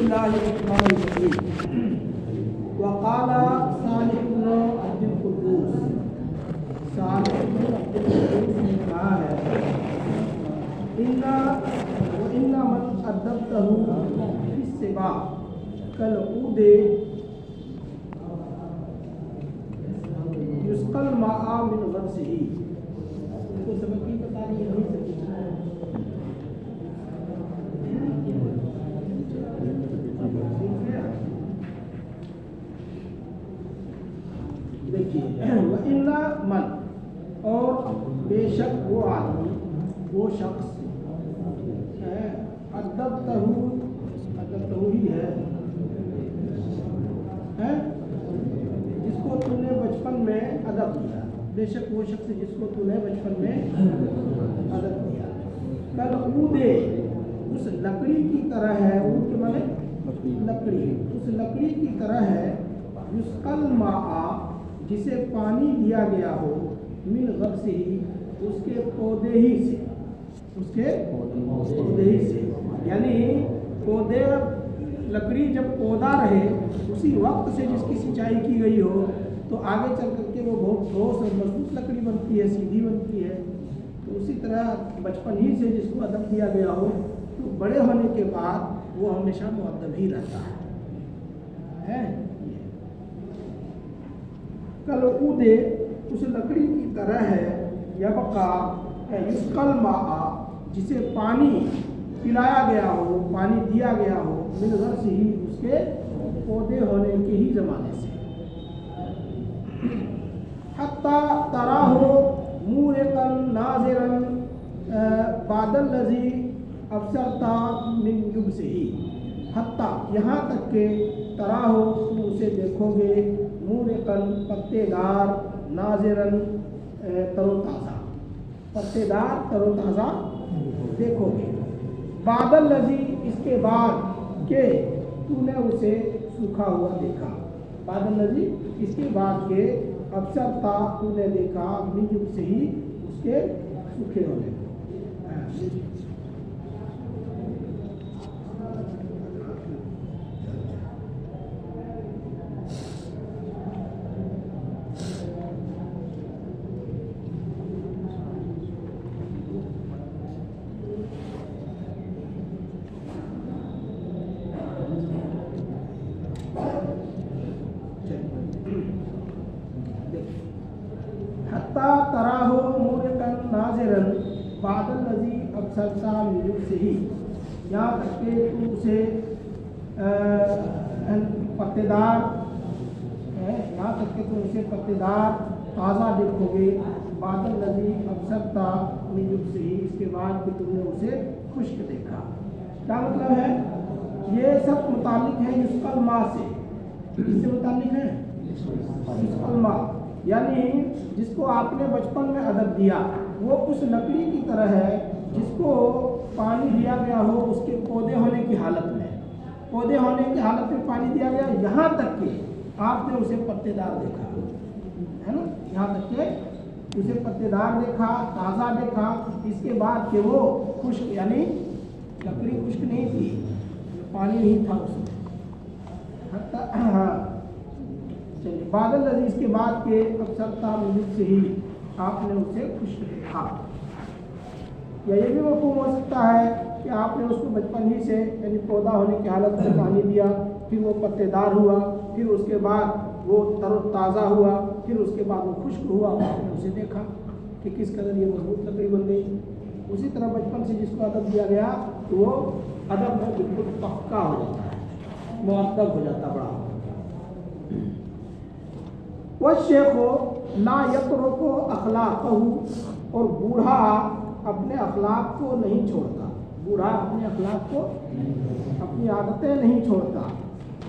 बिस्मिल्लाहिर्रहमानिर्रहीम। वक़ाला सालिह इब्न अब्दुल कुद्दूस, सालिह इब्न अब्दुल कुद्दूस ने कहा है, इन्ना मन अदबतहु फिस्सिबा कल ऊदे युस्कल माआ मिन गरसिही। इसको सबक नहीं पता नहीं है, नहीं सकती। देखिए, इन्ना मन और बेशक वो आदमी, वो शख्स है, अदबतहु ही है, जिसको तूने बचपन में अदब दिया। बेशक वो शख्स जिसको तूने बचपन में अदब दिया। कल ऊदे, उस लकड़ी की तरह है, ऊद के माने लकड़ी, उस लकड़ी की तरह है, युस्कल माआ, जिसे पानी दिया गया हो, मिन गरसिही, उसके पौधे ही से, उसके पौधे ही से। यानी पौधे, लकड़ी जब पौधा रहे उसी वक्त से जिसकी सिंचाई की गई हो तो आगे चल करके वो बहुत ठोस और मजबूत लकड़ी बनती है, सीधी बनती है। तो उसी तरह बचपन ही से जिसको अदब दिया गया हो तो बड़े होने के बाद वो हमेशा मुअद्दब ही रहता है। कल ऊदे, उस लकड़ी की तरह है, यबका युस्कल माआ, जिसे पानी पिलाया गया हो, पानी दिया गया हो, मिन गरसिही, उसके पौधे होने के ही ज़माने से। हत्ता तराहु मूरिकन नाज़िरन बादल लज़ी अबसरता मिन युबसिही। हत्ता, यहाँ तक के तराहु, तुम उसे देखोगे, मूरिकन, पत्तेदार, नाज़िरन, तरोताज़ा, पत्तेदार तरोताज़ा देखोगे। बादल लज़ी, इसके बाद के तूने उसे सूखा हुआ देखा। बादल लज़ी, इसके बाद के अबसरता, तूने देखा, मिन युबसिही, उसके सूखे होने को। हत्ता तराहु मूरिकन नाज़िरन बादल लज़ी अबसरता मिन युबसिही, यहाँ तक के तुम उसे पत्तेदार, यहाँ तक के तुम उसे पत्तेदार ताज़ा देखोगे। बादल लज़ी अबसरता मिन युबसिही, इसके बाद कि तुमने उसे खुश्क देखा। क्या मतलब है? ये सब मुतालिक है युस्कल मा से। किससे मुतालिक है? युस्कल मा, यानी जिसको आपने बचपन में अदब दिया वो उस लकड़ी की तरह है जिसको पानी दिया गया हो उसके पौधे होने की हालत में, पौधे होने की हालत में पानी दिया गया, यहाँ तक कि आपने उसे पत्तेदार देखा, है ना, यहाँ तक कि उसे पत्तेदार देखा, ताज़ा देखा, इसके बाद कि वो खुश्क, यानी लकड़ी खुश्क नहीं थी, पानी नहीं था उसमें। हाँ, चलिए, बादल लज़ी, इसके बाद के अबसरता मिन युबसिही, आपने उसे खुश्क देखा। या ये भी मफ़हूम हो सकता है कि आपने उसको बचपन ही से, यानी पौधा होने की हालत में पानी दिया, फिर वो पत्तेदार हुआ, फिर उसके बाद वो तरोताज़ा हुआ, फिर उसके बाद वो खुश्क हुआ, आपने उसे देखा कि किस कदर ये मजबूत लकड़ी बन गई। उसी तरह बचपन से जिसको अदब दिया गया तो वो अदब में बिल्कुल पक्का हो जाता है, मुअद्दब हो जाता, बड़ा। वह शेखो ला यत्रुकु अखलाक़हु, और बूढ़ा अपने अखलाक को नहीं छोड़ता, बूढ़ा अपने अखलाक को, अपनी आदतें नहीं छोड़ता।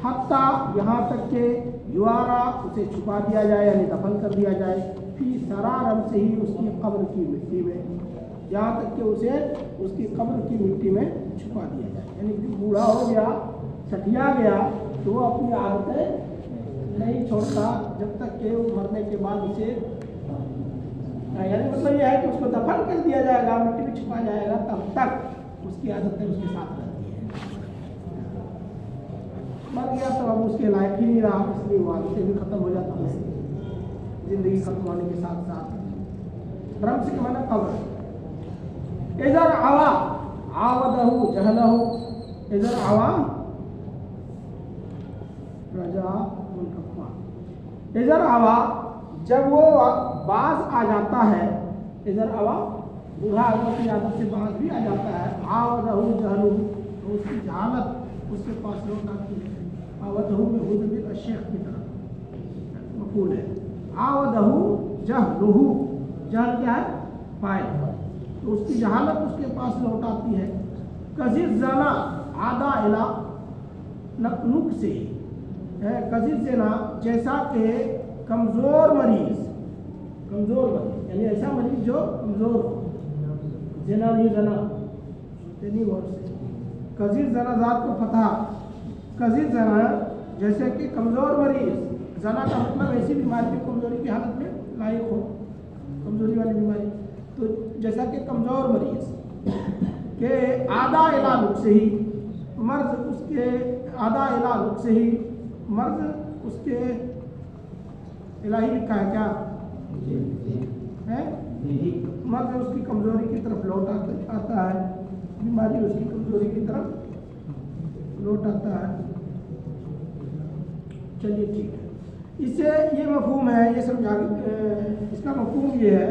हत्ता, यहाँ तक के युआरा, उसे छुपा दिया जाए, यानी दफन कर दिया जाए, फी सरारम से ही, उसकी कब्र की मिट्टी में, यहाँ तक कि उसे उसकी कब्र की मिट्टी में छुपा दिया जाए। यानी बूढ़ा हो गया, सठिया गया, तो वो अपनी आदतें नहीं छोड़ता जब तक कि वो मरने के बाद उसे, यानी मतलब यह है कि उसको दफन कर दिया जाएगा, मिट्टी में छुपा जाएगा, तब तक उसकी आदतें उसके साथ रहती हैं। मर गया तो अब उसके लायक ही नहीं रहा, इसलिए वो आदतें भी खत्म हो जाती है जिंदगी खत्म होने के साथ साथ। ब्रह्म से माना कब्र। इधर आवा आवदहु जहलहु, इधर आवा रजा मुनकफा, इधर आवा जब वो बाज आ जाता है, इधर आवा बूढ़ा आदमी की आदत से बाज भी आ जाता है, आवदहु जहलहु तो उसकी जहालत उसके पास लौट आती है। आवदहु में हुद बिल शेख की तरह मकूल है। आवदहु जहलहु, जहल क्या है? फाइल, तो उसकी जहालत उसके पास लौट आती है। कजीर जाना आदा इला नुक से है, कजीर जना जैसा कि कमज़ोर मरीज, कमज़ोर मरीज यानी ऐसा मरीज जो कमज़ोर हो, जना नहीं जना तेनी वर्ड से कजीर जना जात को फतहा, कजीर जना जैसे कि कमज़ोर मरीज, जना का मतलब ऐसी बीमारी की कमज़ोरी की हालत में लायक हो, कमज़ोरी वाली बीमारी, तो जैसा कि कमज़ोर मरीज के आधा इलाज से ही मर्ज उसके आधा इलाज से ही मर्ज उसके इलाही लिखा है क्या है, मर्ज उसकी कमज़ोरी की तरफ लौट आता है, बीमारी उसकी कमज़ोरी की तरफ लौट आता है। चलिए ठीक है, इससे ये मफहूम है, ये समझा, इसका मफहूम ये है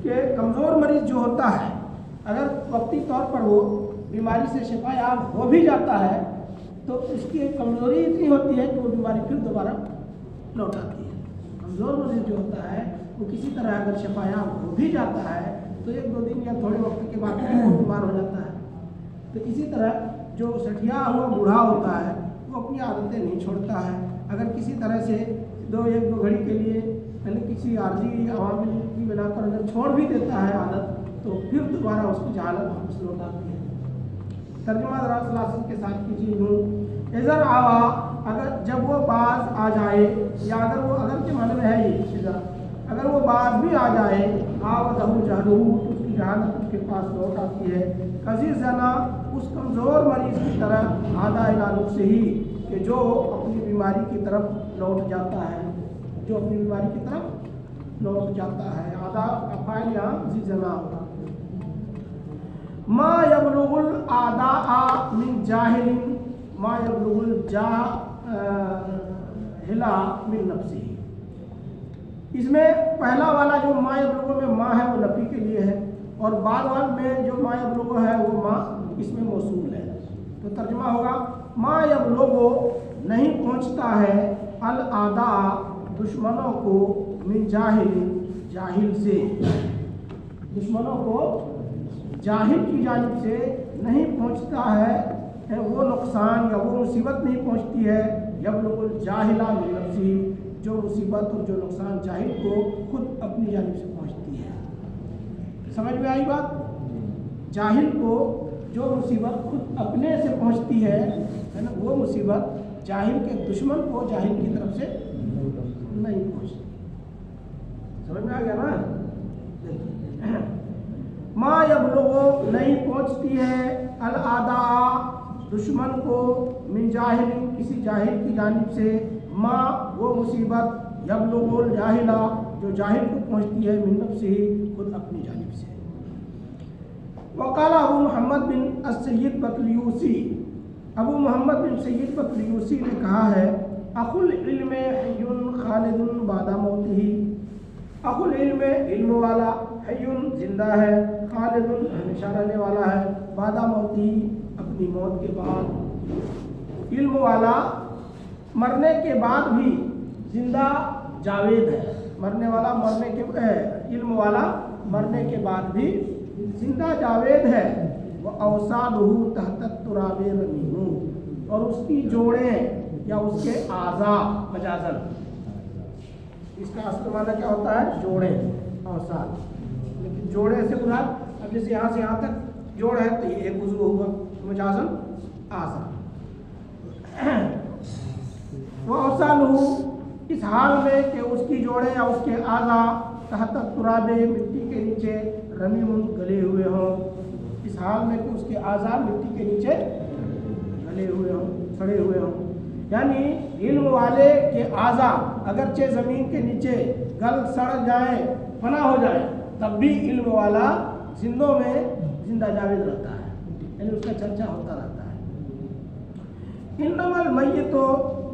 कि कमज़ोर मरीज जो होता है अगर वक्ती तौर पर वो बीमारी से शिफायाब हो भी जाता है तो उसकी कमज़ोरी इतनी होती है कि वो बीमारी फिर दोबारा लौट आती है। कमज़ोर मरीज जो होता है वो किसी तरह अगर शिफायाब हो भी जाता है तो 1-2 दिन या थोड़े वक्त के बाद वो बीमार हो जाता है। तो इसी तरह जो सठिया हुआ बूढ़ा होता है वो अपनी आदतें नहीं छोड़ता है। अगर किसी तरह से 1-2 घड़ी के लिए यानी किसी आर्जी अवामिल की बिना पर अगर छोड़ भी देता है आदत तो फिर दोबारा उसकी जहालत वापस लौट आती है। तर्जुमा दराज़ के साथ कीजिए यूँ, इधर आवा अगर जब वो बाज आ जाए, या अगर वो अगर के माने में है ये इधर, अगर वो बाज भी आ जाए, आवदहु जहलहु तो उसकी जहालत उसके पास लौट आती है। कज़ी जना उस कमज़ोर मरीज की तरह आधा इलाज से ही कि जो अपनी बीमारी की तरफ लौट जाता है, जो अपनी बीमारी की तरफ लौट जाता है। आधा का फाइल यहाँ जी जना होगा। मा यबलुगुल आदा मिन जाहिलिन मा यबलुगुल जाहिला मिन नफ्सी। इसमें पहला वाला जो मा यबलुगु में मा है वो नफी के लिए है और बाद वाले में जो मा यबलुगु है वो मा इसमें मौसूल है। तो तर्जुमा होगा मा यबलुगु नहीं पहुँचता है अल आदा दुश्मनों को मिन जाहिलिन जाहिल से, दुश्मनों को जाहिल की जानिब से नहीं पहुँचता है वो नुकसान या वो मुसीबत नहीं पहुँचती है। यबलुगुल जाहिला मिन नफ्सी, जो मुसीबत और जो नुकसान जाहिल को खुद अपनी जानिब से पहुँचती है। समझ में आई बात? जाहिल को जो मुसीबत खुद अपने से पहुँचती है ना, वो मुसीबत जाहिल के दुश्मन को जाहिल की तरफ से नहीं पहुँचती। समझ में आ गया ना? मा यबलुगु नहीं पहुँचती है अल आदा दुश्मन को मिन जाहिल किसी जाहिल की जानिब से, माँ वो मुसीबत यबलुगुल जाहिला जो जाहिल को पहुँचती है मिन नफ्सी खुद अपनी जानिब से। वक़ाल अबू मोहम्मद बिन सय्यद बतलयूसी, अबू मोहम्मद बिन सय्यद बतलयूसी ने कहा है अकुल इल्म हय्युन खालिदुन बादा मौतिही, अकुल इल्म इल्म वाला हय्युन जिंदा है, खालिदुन हमेशा रहने वाला है, बादा मौतिही अपनी मौत के बाद। इल्म वाला मरने के बाद भी जिंदा जावेद है, मरने वाला मरने के इल्म वाला मरने के बाद भी जिंदा जावेद है। वह अवसालहु तहत तुराबे रमीमू, और उसकी जोड़ें या उसके आज़ा मजाजन, इसका असल माना क्या होता है? जोड़ें, अवसाल। लेकिन जोड़े से मुराद अब जैसे यहाँ से यहाँ तक जोड़ है तो ये एक उज़्व हुआ मजाजन आज़ा। वो अवसालहु इस हाल में कि उसकी जोड़ें या उसके आज़ा तहत तुराबे मिट्टी के नीचे रमीमुन गले हुए हों, इस हाल में कि उसके आज़ा मिट्टी के नीचे गले हुए हों, सड़े हुए हों। यानी इल्म वाले के आज़ा अगरचे ज़मीन के नीचे गल सड़ जाए, फना हो जाए, तब भी इल्म वाला जिंदों में जिंदा जावेद रहता है, यानी उसका चर्चा होता रहता है। इन्नमल मय्यितो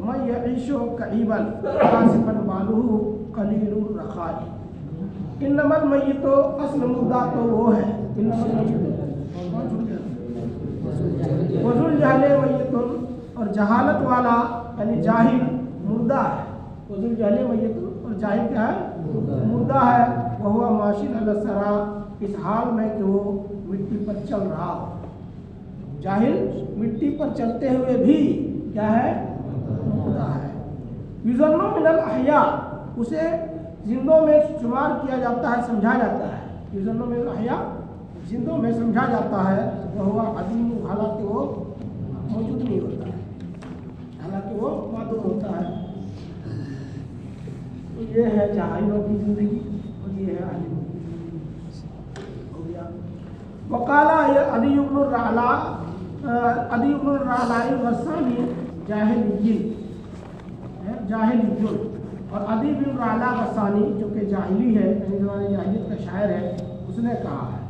मन यईशु कईबन कासिफन बालुहु कलीलुर रखाई। इन्नमल मय्यितो असल मुद्दा तो वो है, इन्नमल मय्यितो वजुल जहले मय्यितुन, और जहालत वाला यानी जाहिल मुर्दा है। वजुल जहले मय्यितुन, और जाहिल क्या है? मुर्दा है। वह हुआ माशिन अलसरा, इस हाल में कि वो मिट्टी पर चल रहा हो। जाहिल मिट्टी पर चलते हुए भी क्या है? मुर्दा है। युज़न्नु मिनल अहया, उसे जिंदों में शुमार किया जाता है, समझा जाता है। युज़न्नु मिनल अहया, जिंदों में समझा जाता है। वह हुआ अदीम, हालांकि वो मौजूद नहीं होता है, हालांकि वो मादूम होता है। तो ये है जाहिलों की जिंदगी और ये है आलिमों की जिंदगी। हो गया। वकाला अदी इब्न रअला, अदी इब्न रअलाई वसानी जाहिलिय्यिन, जाहिलिय्युन, और अदी बिन रअला वसानी जो कि जाहिली है, यानी ज़माने जाहिलियत का शायर है, उसने कहा है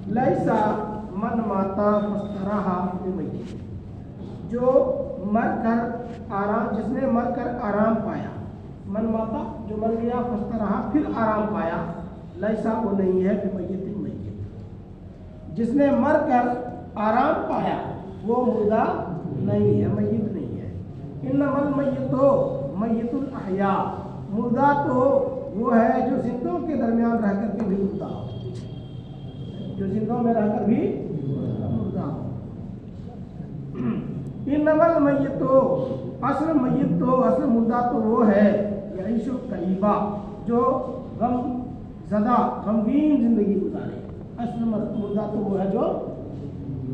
लैसा मन माता फस्तराहा बिमय्यित, जो मर कर आराम, जिसने मर कर आराम पाया, मन माता जो मर गया, फस्तराहा फिर आराम पाया, लैसा वो नहीं है बिमय्यित, मय्यित जिसने मर कर आराम पाया वो मुर्दा नहीं है, मय्यित नहीं है। इन्नमल मय्यितो मय्यितुल अहया, मुर्दा तो वो है जो जिंदों के दरमियान रहकर के भी मुर्दा हो, जो जिंदों में रहकर भी मुर्दा हो। इन्नमल मय्यितो, असल मय्यित तो, असल मुर्दा तो वो है यईशु कईबा, जो गम ज़दा गमगीन जिंदगी गुजारे। असल मुर्दा तो वो है जो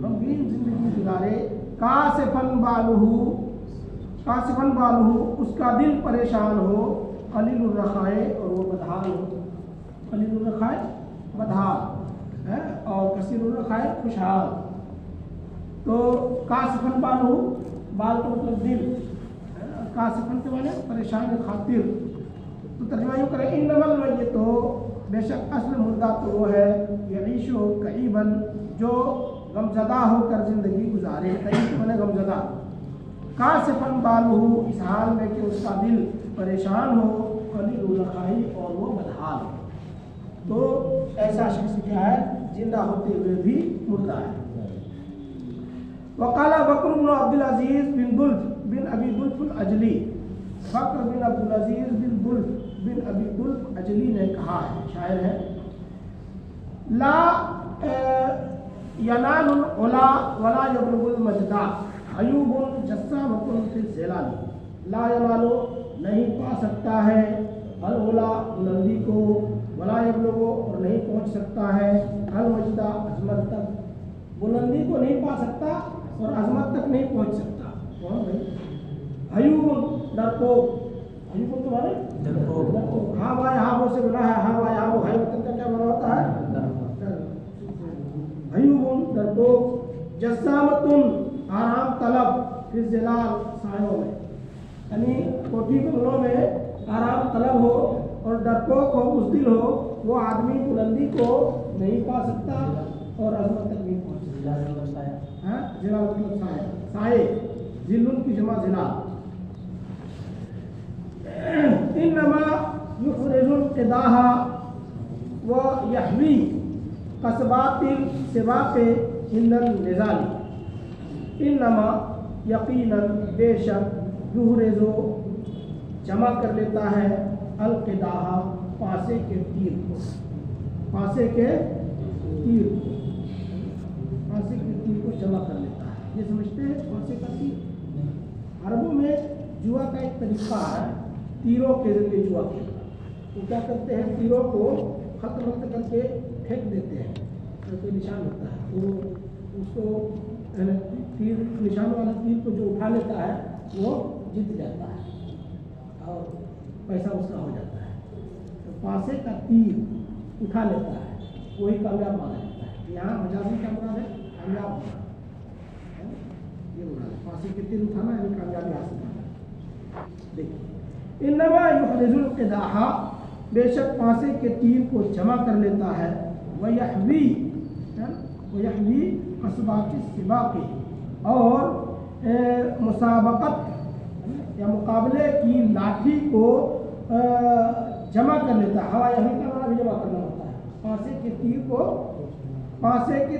गमगीन जिंदगी गुजारे। कासिफन बालुहु, कासिफन बालुहु, उसका दिल परेशान हो, कलीलुर रखाए, और वो बदहाल हो। कलीलुर रखाए बदहाल है, और कसीरुर रखाए खुशहाल। तो कासिफन बालुहु, बाल तो मतलब दिल, कासिफन के माने परेशान खातिर। तो तर्जुमा यूँ करें इन्नमल मय्यितो, बेशक असल मुर्दा तो वो है यईशु कईबन, जो गमज़दा होकर ज़िंदगी गुजारे। कईब माने गमज़दा। कासिफन बालुहु, इस हाल में कि उसका दिल परेशान हो, कलीलुर रखाई, और वो बदहाल हो। तो ऐसा शख्स क्या है? जिंदा होते हुए भी मुर्दा है। वकाला बकर बिन अब्दुल अजीज बिन अबी दुल्फ अजली, बकर बिन अब्दुल अजीज बिन अबी दुल्फ अजली ने कहा है, शायर है, ला यनालुल उला वला यबलुगुल मजदा अयूबुन जस्सामतुन फिल ज़िलाली। ला यनालु, नहीं पा सकता है, अल उला, बुलंदी को, वला यबलुगु, और नहीं पहुंच सकता है, अल मजदा, अजमत तक, बुलंदी को नहीं पा सकता और अजमत तक नहीं पहुंच सकता। कौन भाई? हयूबुन, डरपोक। हयूबुन तुम्हारे डरपोक। हाँ भाई, हाँ वो से बना है, हाँ भाई, हाँ वो है, वतन का क्या बना होता है? हयूबुन, डरपोक। जस्सामतुन, आराम तलब, फिर जिलाल, सायों में, यानी कोठी बंगलों में आराम तलब हो और डरपोक हो, बुज़दिल हो, वो आदमी बुलंदी को नहीं पा सकता और अजमत तक नहीं पहुंच सकता। हाँ, जिला मतलब साया, साये, जिल्लुन की जमा जिला। इन्नमा युखरिजुल क़िदाहा व यहवी कसबातिल सिवाक़े हिंदन निज़ाली। इन्नमा, यकीनन, बेशक, युखरिजु, जमा कर लेता है, अल क़िदाहा, पासे के तीर को, पासे के तीर को, पासे के तीर को जमा कर लेता है। ये समझते हैं पासे का तीर? अरबों में जुआ का एक तरीका है, तीरों के जरिए जुआ खेलना। वो क्या करते हैं? तीरों को खत मत करके फेंक देते हैं, तो कोई निशान होता है, तो उसको तीर, निशान वाला तीर को जो उठा लेता है वो जीत जाता है और पैसा उसका हो जाता है। तो पासे का तीर उठा लेता है, वही कामयाब माना जाता है। यहाँ मजाजी क्या मुराद है? कामयाब होना। ये मुराद फांसी के तीर उठाना यानी कामयाबी हासिल करना। देखिए इन्नमा युखरिजुल क़िदाहा, बेशक फांसी के तीर को जमा कर लेता है, वयहवी असबाक़ सिबाक़ी, और मुसाबकत या मुकाबले की लाठी को जमा कर लेता है। हवा यही का माना भी जमा करना होता है। फांसे के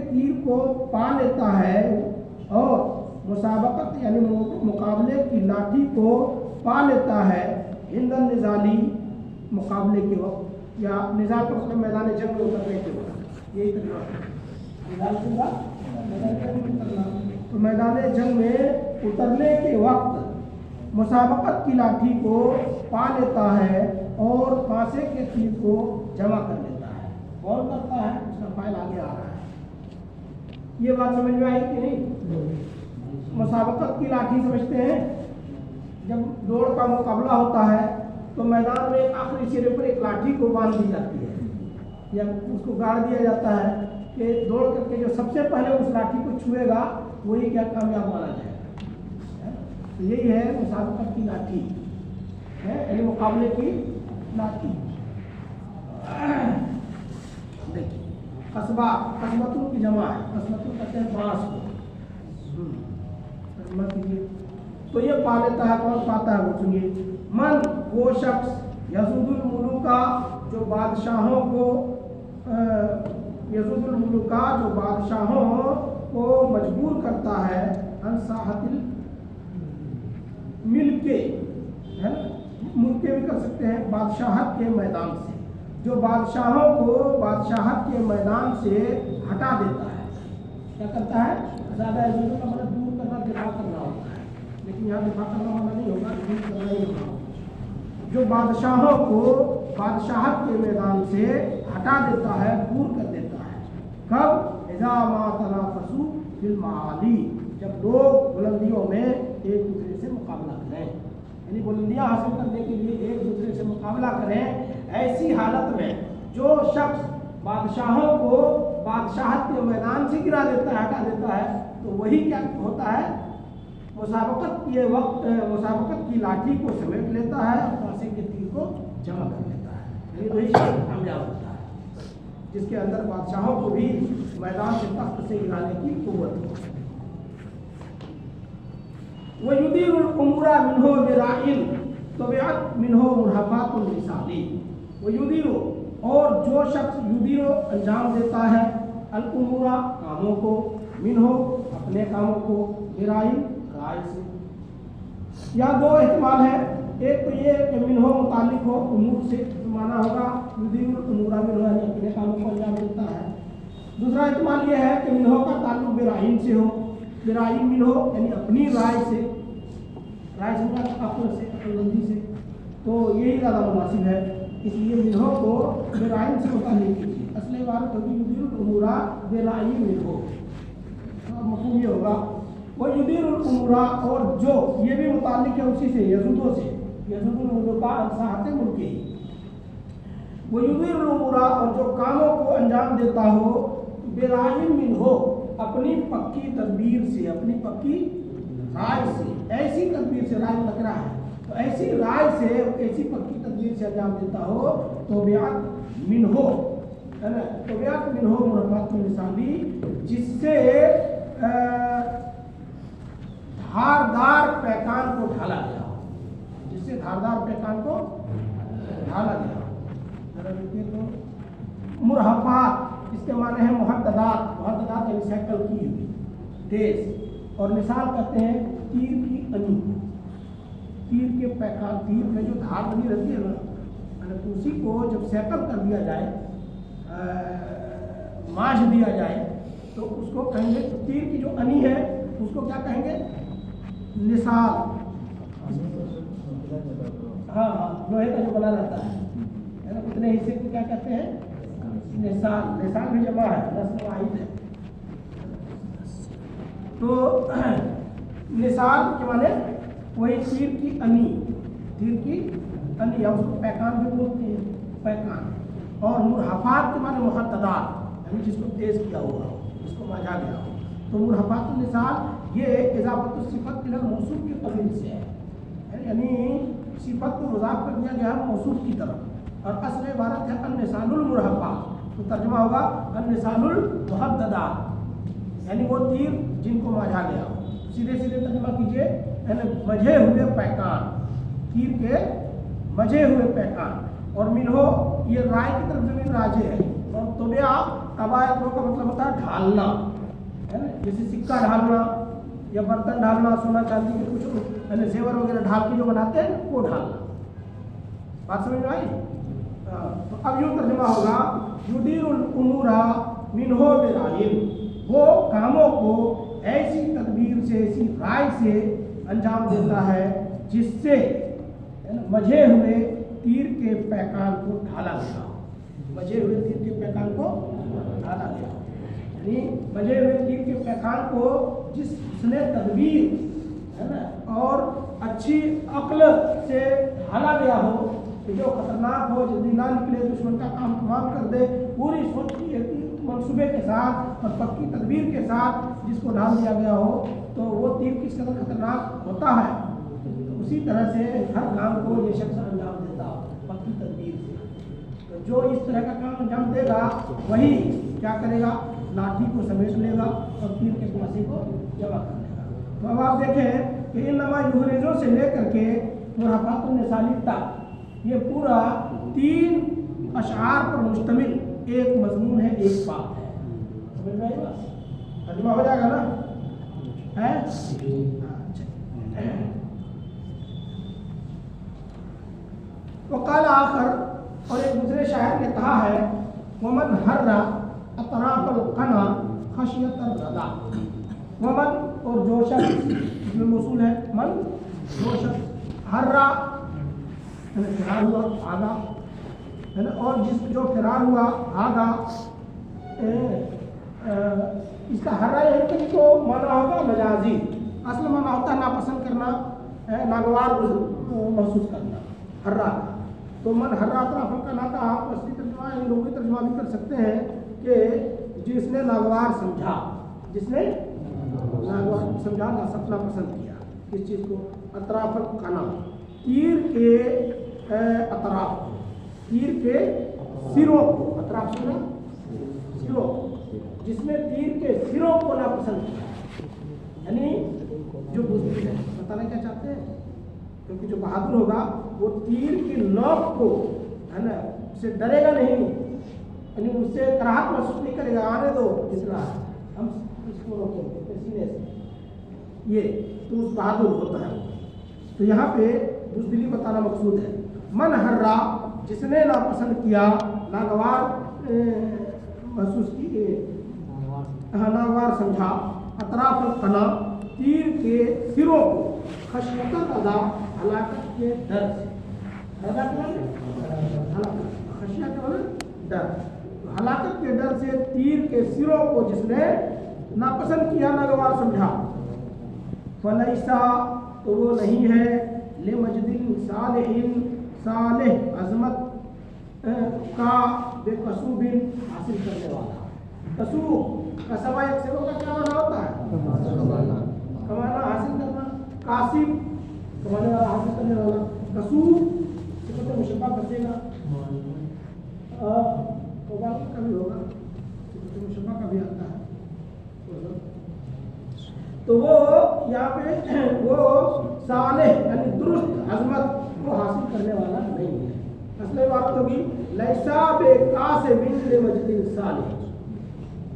तीर को पा लेता है और मुसाबकत यानी मुकाबले की लाठी को पा लेता है। हिंदन निजाली, मुकाबले के वक्त, या निजाल का मतलब मैदान जंग में उतरने के वक्त, यही तरीका है निजाल से मैदान जंग में उतरना। तो मैदान जंग में उतरने के वक्त मुसाबकत की लाठी को पा लेता है और फांसे के तीर को जमा कर लेता है। कौन करता है? उसका फाइल आगे आ रहा है। ये बात समझ में आई कि नहीं? मुसाबकत की लाठी समझते हैं, जब दौड़ का मुकाबला होता है तो मैदान में आखिरी सिरे पर एक लाठी को बांध दी जाती है या उसको गाड़ दिया जाता है कि दौड़ करके जो सबसे पहले उस लाठी को छुएगा वही क्या कामयाब माना जाएगा। तो यही है मुसाबकत की लाठी है, यानी मुकाबले की लाठी। देखिए कस्बा, कस्बतुल की जमा है, कस्बतुल कहते हैं बांस को। तो ये पा लेता है, कौन पाता है वो सुनिए। मन, वो शख्स यसूदुल मुलूका, जो बादशाहों को यसूदुल मुलूका, जो बादशाहों को मजबूर करता है, अनसाहतिल मिलके, है ना, मुल्के भी कर सकते हैं, बादशाहत के मैदान से, जो बादशाहों को बादशाहत के मैदान से हटा देता है। क्या करता है? ज़्यादा यसूदुल का मतलब दूर करना, दिफा करना होता है, लेकिन यहाँ दिफा करना वाला नहीं होगा, दूर करना ही होगा। जो बादशाहों को बादशाहत के मैदान से हटा देता है, दूर कर देता है। कब? इज़ा मा तनाफसू फिल माली, जब लोग बुलंदियों में एक दूसरे से मुकाबला करें, यानी बुलंदियाँ हासिल करने के लिए एक दूसरे से मुकाबला करें। ऐसी हालत में जो शख्स बादशाहों को बादशाहत के मैदान से गिरा देता है, हटा देता है, तो वही क्या होता है? मुसाबकत के वक्त मुसाबकत की लाठी को समेट लेता है और फांसी के तीर को जमा कर लेता है, यानी वही शख्स कामयाब होता है जिसके अंदर बादशाहों को भी मैदान से तख्त से गिराने की कुव्वत हो। वयुदीरुल उमूरा मिन्हो बिराइन तबिअत मिन्हो मुरहफातुल मिसाली। वयुदीरु, और जो शख्स युदीरो अंजाम देता है, अल उमूरा कामों को, मिन्हो अपने कामों को, बिराइन राय से। या दो एहतमाल है, एक तो ये कि मिन्हो मुतालिक हो, उमूर से माना होगा युदीरुल उमूरा मिन्हो यानी अपने कामों को अंजाम देता है। दूसरा एहतमाल ये है कि मिन्हो का ताल्लुक बिराइन से हो, बिराइन मिन्हो यानी अपनी राय से, राय समझा अक्ल से, अक्लमंदी से, तो यही ज़्यादा मुनासिब है। इसलिए मिन्हो को बिराइन से मुताल्लिक कीजिए। असली बात होगी युदीरुल उमूरा बिराइन मिन्हो, मफहूम ये होगा। वो युदीरुल उमूरा, और जो ये भी मुताल्लिक है उसी से, यज़ूदों से, यज़ूदुल मुलूका अनसाहते मुल्के ही। वो युदीरुल उमूरा, और जो कामों को अंजाम देता हो, बिराइन मिन्हो अपनी पक्की तदबीर से, अपनी पक्की राय से, ऐसी तदबीर से, राय लग रहा है तो ऐसी राय से, ऐसी पक्की तदबीर से अंजाम देता हो, तो बियात मिन्हो, है ना, तो बियात मिन्हो मुरफ़ात मिसाली, जिससे धारदार पैकान को ढाला गया हो, जिससे धारदार पैकान को ढाला गया हो। तो मुरहफात इसके माने हैं मुहद्ददात, मुहद्ददात यानी सैकल की हुई, तेज, और मिसाल कहते हैं तीर की अनी, तीर के पैकान, तीर में जो धार बनी रहती है ना, तो उसी को जब सैकल कर दिया जाए, माश दिया जाए, तो उसको कहेंगे, तीर की जो अनी है उसको क्या कहेंगे? निसाल। हाँ हाँ, लोहे का जो बना रहता है ना, उतने हिस्से को क्या कहते हैं? निसाल। निसाल भी जमा है, नस्ल वाहिद है। तो निसाल के माने वही तीर की अनी, तीर की अनी, या उसको पैकान भी बोलते हैं, पैकान। और मुरहफात के माने मुहद्ददात, यानी जिसको तेज किया हुआ हो, जिसको बांधा गया हो। तो मुरहफात निसाल ये इजाफत सिफत इला मौसूफ के कबील से है, यानी सिफत को मुज़ाफ कर दिया गया है मौसूफ की तरफ, और असल इबारत है अन्निसानुल मुरहब्बा, तो तर्जुमा होगा अन्निसानुल मुहद्ददा, यानी वो तीर जिनको मांझा गया हो। सीधे सीधे तर्जुमा कीजिए, यानी मझे हुए पैकान, तीर के मझे हुए पैकान। और मिनहो ये राय की तरफ जमीन राजे है, और तोबिया तबायत का मतलब होता है ढालना, है ना, जैसे सिक्का ढालना या बर्तन ढालना, सोना चांदी के कुछ यानी जेवर वगैरह ढाल के जो बनाते हैं वो ढालना। बात समझ में आई? तो अब यूँ तर्जुमा होगा युदीरुल उमूरा मिनहो बिराहिम, वो कामों को ऐसी तदबीर से, ऐसी राय से अंजाम देता है जिससे मझे हुए तीर के पैकान को ढाला गया हो, मझे हुए तीर के पैकान को ढाला गया हो, यानी मझे हुए तीर के पैकान को जिसने तदबीर, है ना, और अच्छी अक्ल से ढाला गया हो कि जो खतरनाक हो, जल्दी ना निकले, दुश्मन का काम तमाम कर दे, पूरी सोच की मनसूबे के साथ और पक्की तदबीर के साथ जिसको ढाल दिया गया हो, तो वो तीर किस कदर खतरनाक होता है। तो उसी तरह से हर काम को ये शख्स अंजाम देता हो पक्की तदबीर से। तो जो इस तरह का काम अंजाम देगा वही क्या करेगा, लाठी को समेट लेगा और तीर के फांसी को जमा कर लेगा। तो अब आप देखें कि इन नमा यूहरिजों से लेकर के मुराफातुन निसाली तक ये पूरा 3 अशआर पर मुश्तमिल एक मजमून है, एक बात है। समझ में आएगा? तर्जुमा हो जाएगा ना? है? वक़ाल आखर, और एक दूसरे शायर ने कहा है वमन हर्रा अतराफल कना खशियतर रदा, वमन और जो शख्स जो मौसूल है मन, जो शख्स हर्रा फिरार हुआ आगा, है ना, और जिस जो फिरार हुआ आगा, इसका हर्रा है तो माना होगा मजाजी, असल माना होता है नापसंद करना, नागवार महसूस करना, हर्रा। तो मन हर्रा तरफ का नाता आप असली तर्जुमा लोगी तर्जुमा भी कर सकते हैं कि जिसने नागवार समझा, जिसने नागवार समझा, ना सपना पसंद किया इस चीज़ को। अतराफल खाना, तीर के अतराफ, तीर के सिरों को, अतराफ सुना, सिरों, जिसमें तीर के सिरों को ना पसंद किया, यानी जो बुज़दिल है, बताना क्या चाहते हैं, क्योंकि जो बहादुर होगा वो तीर की नोक को, है ना, उससे डरेगा नहीं, यानी उससे कराहत महसूस नहीं करेगा, आने दो इतना हम इसको रोकेंगे सीने से, ये तो उस बहादुर होता है। तो यहाँ पे बुज़दिली बताना मकसूद है। मन हर्रा, जिसने नापसंद किया, नागवार महसूस की, नागवार समझा, अतराफ कना, तीर के सिरों को, खशियत अदा, हलाकत के डर से, खशियत डर, हलाकत के डर से तीर के सिरों को जिसने नापसंद किया, नागवार समझा, फलैसा, तो वो नहीं है, ले मजदिन सालिहिन, सालेह अजमत का बेकसूबिन हासिल करने वाला। कसूब का सवा एक सेवा का क्या माना होता है? कमाना, हासिल करना। कासिब कमाने वाला, हासिल करने वाला। कसूब सिफत मुशब्बा कसेगा, का भी होगा, सिफत मुशब्बा का भी आता है। तो वो यहाँ पे वो सालेह यानी दुरुस्त अजमत को हासिल करने वाला नहीं है। असली बात होगी लैसा बे कासिबिन ले मजदिन सालेह,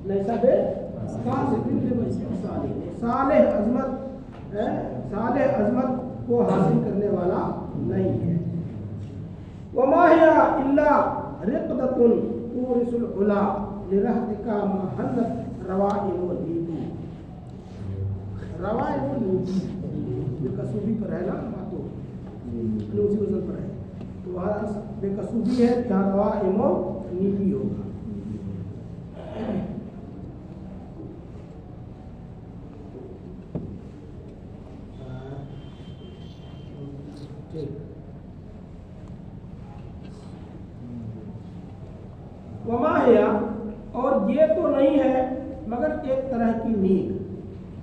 लैसा बे कासिबिन ले मजदिन सालेह, सालेह अजमत है, सालेह अजमत को हासिल करने वाला नहीं है। वमा हिया इल्ला रिक़दतुन तुरिसुल उला लिरहतिका महल्लत रवाइमुल नीबू, रवाइमुल नीबू बेकसूबी पर है ना, बातों उसी वजन पर है, तो वहाँ बेकसूबी है, यहाँ रवाइमुल नीबी होगा। वमा है, और ये तो नहीं है मगर एक तरह की नीक,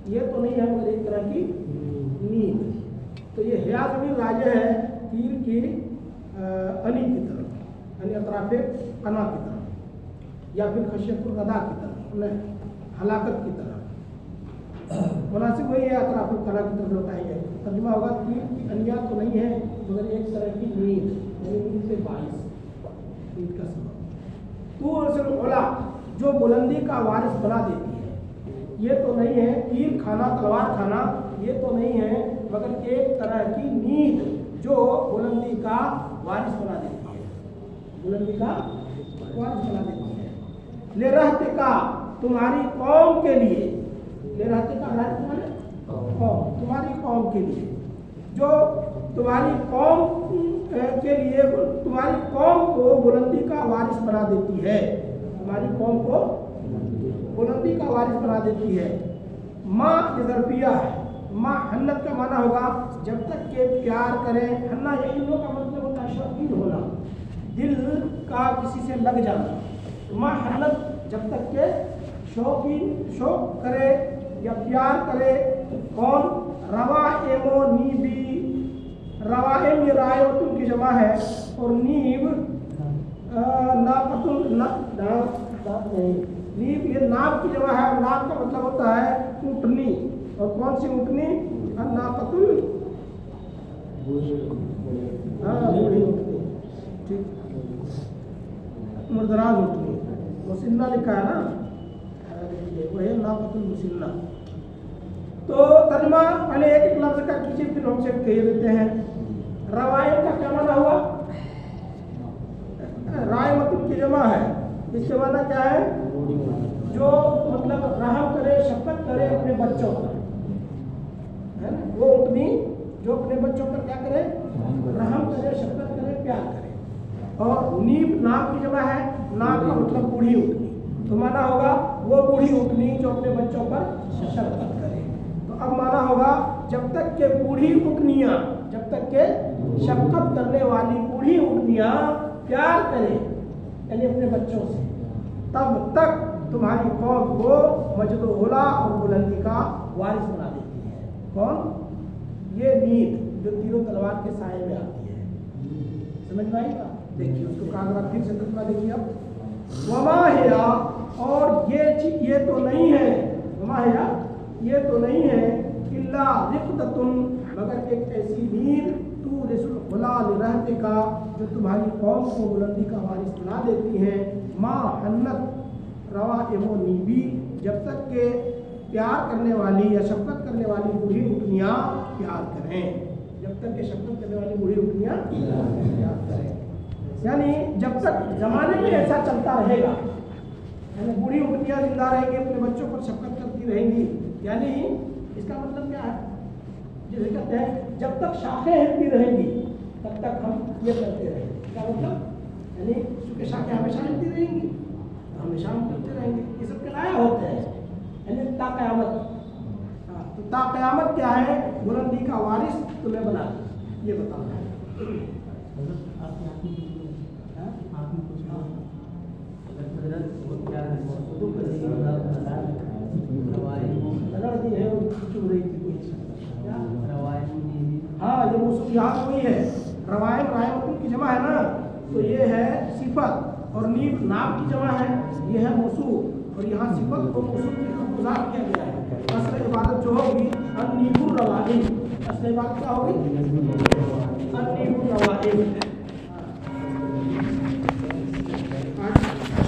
ये तो नहीं है मगर एक तरह की नींद। तो ये हया ज़मीर राजे है तीर की अनी की तरफ, यानी अतराफे कना की तरफ, या फिर खशियतुल रदा की तरफ, हलाकत की तरफ। मुनासिब वही है, अतराफुल कना की तरफ लौटाएंगे। तर्जुमा होगा तीर की अनिया तो नहीं है मगर एक तरह की नींद, यानी नींद से बारिश, नींद का सबब। तूरसिल उला, जो बुलंदी का वारिस बना देती है। ये तो नहीं है तीर खाना तलवार खाना, ये तो नहीं है मगर एक तरह की नींद जो बुलंदी का वारिस बना देती है, बुलंदी का वारिस बना देती है। ले रहते का, तुम्हारी कौम के लिए, ले रहते का तुम्हारे कौम, तुम्हारी कौम के लिए, जो तुम्हारी कौम के लिए, तुम्हारी कौम को बुलंदी का वारिस बना देती है, तुम्हारी कौम को बुलंदी का वारिस बना देती है। माँ ये ज़र्फिया है, माँ हन्नत का माना होगा जब तक के प्यार करें। हन्ना ये इन लोगों का मतलब होता है शौकीन होना, दिल का किसी से लग जाना। माँ हन्नत जब तक के शौकीन, शौक करे या प्यार करे। कौन? रवा एमो नीबी, रवा एम ये रायतुल की जमा है और नीब नापतुल नीब ये नाब की जमा है। नाब का मतलब होता है ऊँटनी, और कौन सी ऊँटनी? नापतुल, बूढ़ी ऊँटनी, ठीक, मुर्दराज ऊँटनी। मुसिन्ना लिखा है ना, वो है नापतुल मुसिन्ना। तो तर्जुमा पहले एक एक लफ्ज का कीजिए, फिर हमसे कह देते हैं। रवायत का क्या माना हुआ? रायमतुल की जमा है, इसके माना क्या है? जो मतलब रहम करे, शफकत करे अपने बच्चों पर, है ना? वो उतनी जो अपने बच्चों पर क्या करे? रहम करे, शफकत करे, प्यार करे। और नीब नाब की जमा है, नाब का मतलब बूढ़ी उठनी, तो माना होगा वो बूढ़ी उठनी जो अपने बच्चों पर शफकत करे। तो अब माना होगा जब तक के बूढ़ी उठनियाँ, जब तक के शफकत करने वाली बूढ़ी उठनियाँ प्यार करें, यानी अपने बच्चों से, तब तक तुम्हारी कौम को मजद ओला और बुलंदी का वारिस बना देती है। कौन? ये नींद जो तीरों तलवार के साए में आती है। समझ में आएगा? देखिए उसको कागरा फिर से तर्जुमा देखिए अब। वमा हिया, और ये तो नहीं है, वमा हिया ये तो नहीं है, इल्ला रिक़दतुन मगर एक ऐसी नींद तू रिसुल खुला रहते का जो तुम्हारी कौम को बुलंदी का वारिस बना देती है। माँ हन्नत रवा एमो नीबी, जब तक के प्यार करने वाली या शफकत करने वाली बूढ़ी उठनियाँ प्यार करें, जब तक के शफकत करने वाली बूढ़ी उठनियाँ प्यार करें। यानी जब तक जमाने में ऐसा चलता रहेगा, यानी बूढ़ी उठनियाँ जिंदा रहेंगी, अपने बच्चों पर शफकत करती रहेंगी, यानी इसका मतलब क्या है? जैसे कहते हैं जब तक शाखें हिलती रहेंगी तब तक हम ये करते रहेंगे। क्या मतलब? यानी चूँकि शाखें हमेशा हिलती रहेंगी, हमेशा हम करते रहेंगे। ये सब किराया होते हैं, यानी ताक़यामत। हाँ, तो ताक़यामत क्या है? बुलंदी का वारिस तुम्हें बना दे, ये बताना है। हाँ, ये मौसूफ यहाँ वही है, रवायम रायमतुल की जमा है ना, तो ये है सिफत, और नीब नाम की जमा है, ये है मौसूफ, और यहाँ सिफत को मौसूफ की गुजार किया गया है। असल इबादत जो होगी अन्नीबुर रवाइम, असल इबादत क्या होगी? अन्नीबुर रवाइम। आज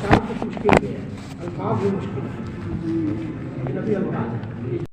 शाम को मुश्किल है, अल्फाज भी मुश्किल है, नबी अल्फाज।